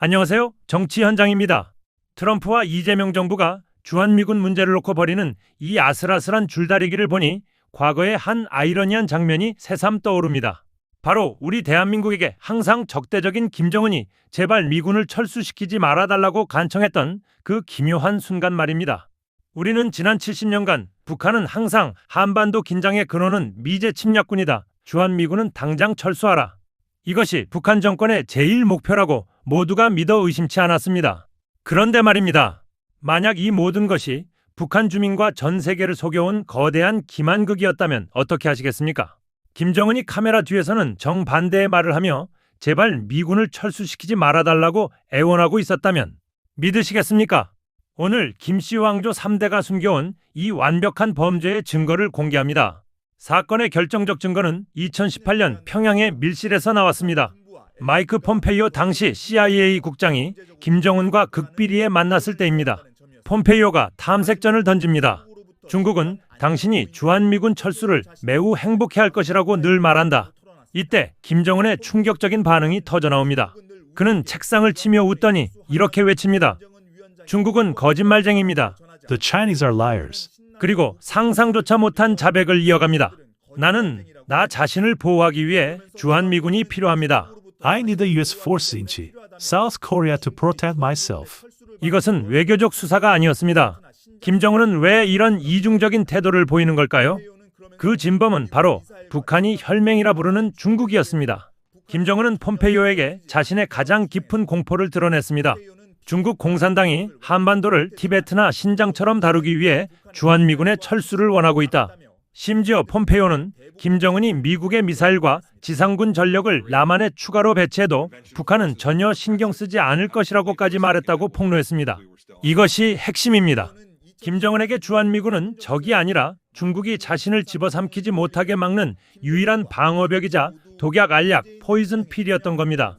안녕하세요. 정치 현장입니다. 트럼프와 이재명 정부가 주한미군 문제를 놓고 벌이는 이 아슬아슬한 줄다리기를 보니 과거의 한 아이러니한 장면이 새삼 떠오릅니다. 바로 우리 대한민국에게 항상 적대적인 김정은이 제발 미군을 철수시키지 말아달라고 간청했던 그 기묘한 순간 말입니다. 우리는 지난 70년간 북한은 항상 한반도 긴장의 근원은 미제 침략군이다. 주한미군은 당장 철수하라. 이것이 북한 정권의 제일 목표라고 모두가 믿어 의심치 않았습니다. 그런데 말입니다. 만약 이 모든 것이 북한 주민과 전 세계를 속여온 거대한 기만극이었다면 어떻게 하시겠습니까? 김정은이 카메라 뒤에서는 정반대의 말을 하며 제발 미군을 철수시키지 말아달라고 애원하고 있었다면 믿으시겠습니까? 오늘 김씨 왕조 3대가 숨겨온 이 완벽한 범죄의 증거를 공개합니다. 사건의 결정적 증거는 2018년 평양의 밀실에서 나왔습니다. 마이크 폼페이오 당시 CIA 국장이 김정은과 극비리에 만났을 때입니다. 폼페이오가 탐색전을 던집니다. 중국은 당신이 주한미군 철수를 매우 행복해할 것이라고 늘 말한다. 이때 김정은의 충격적인 반응이 터져나옵니다. 그는 책상을 치며 웃더니 이렇게 외칩니다. 중국은 거짓말쟁이입니다. The Chinese are liars. 그리고 상상조차 못한 자백을 이어갑니다. 나는 나 자신을 보호하기 위해 주한미군이 필요합니다. I need the US forces in South Korea to protect myself. 이것은 외교적 수사가 아니었습니다. 김정은은 왜 이런 이중적인 태도를 보이는 걸까요? 그 진범은 바로 북한이 혈맹이라 부르는 중국이었습니다. 김정은은 폼페이오에게 자신의 가장 깊은 공포를 드러냈습니다. 중국 공산당이 한반도를 티베트나 신장처럼 다루기 위해 주한미군의 철수를 원하고 있다. 심지어 폼페이오는 김정은이 미국의 미사일과 지상군 전력을 남한에 추가로 배치해도 북한은 전혀 신경 쓰지 않을 것이라고까지 말했다고 폭로했습니다. 이것이 핵심입니다. 김정은에게 주한미군은 적이 아니라 중국이 자신을 집어삼키지 못하게 막는 유일한 방어벽이자 독약 알약 포이즌 필이었던 겁니다.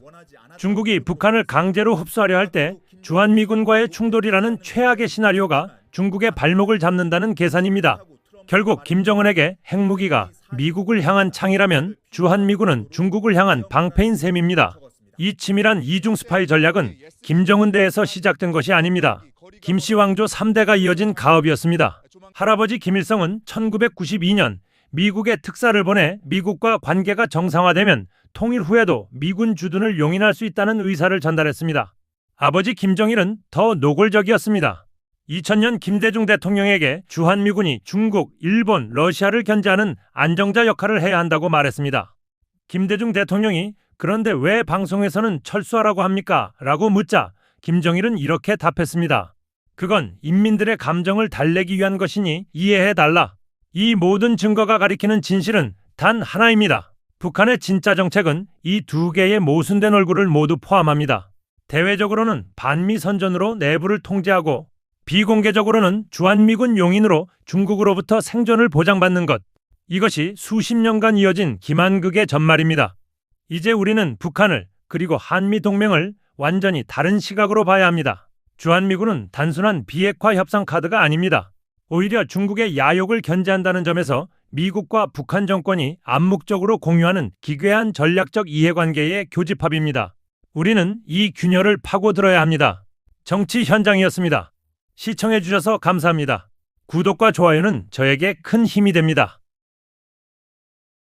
중국이 북한을 강제로 흡수하려 할 때 주한미군과의 충돌이라는 최악의 시나리오가 중국의 발목을 잡는다는 계산입니다. 결국 김정은에게 핵무기가 미국을 향한 창이라면 주한미군은 중국을 향한 방패인 셈입니다. 이 치밀한 이중 스파이 전략은 김정은대에서 시작된 것이 아닙니다. 김씨 왕조 3대가 이어진 가업이었습니다. 할아버지 김일성은 1992년 미국에 특사를 보내 미국과 관계가 정상화되면 통일 후에도 미군 주둔을 용인할 수 있다는 의사를 전달했습니다. 아버지 김정일은 더 노골적이었습니다. 2000년 김대중 대통령에게 주한미군이 중국, 일본, 러시아를 견제하는 안정자 역할을 해야 한다고 말했습니다. 김대중 대통령이 그런데 왜 방송에서는 철수하라고 합니까? 라고 묻자 김정일은 이렇게 답했습니다. 그건 인민들의 감정을 달래기 위한 것이니 이해해달라. 이 모든 증거가 가리키는 진실은 단 하나입니다. 북한의 진짜 정책은 이 두 개의 모순된 얼굴을 모두 포함합니다. 대외적으로는 반미 선전으로 내부를 통제하고 비공개적으로는 주한미군 용인으로 중국으로부터 생존을 보장받는 것. 이것이 수십 년간 이어진 기만극의 전말입니다. 이제 우리는 북한을 그리고 한미 동맹을 완전히 다른 시각으로 봐야 합니다. 주한미군은 단순한 비핵화 협상 카드가 아닙니다. 오히려 중국의 야욕을 견제한다는 점에서 미국과 북한 정권이 암묵적으로 공유하는 기괴한 전략적 이해관계의 교집합입니다. 우리는 이 균열을 파고들어야 합니다. 정치 현장이었습니다. 시청해주셔서 감사합니다. 구독과 좋아요는 저에게 큰 힘이 됩니다.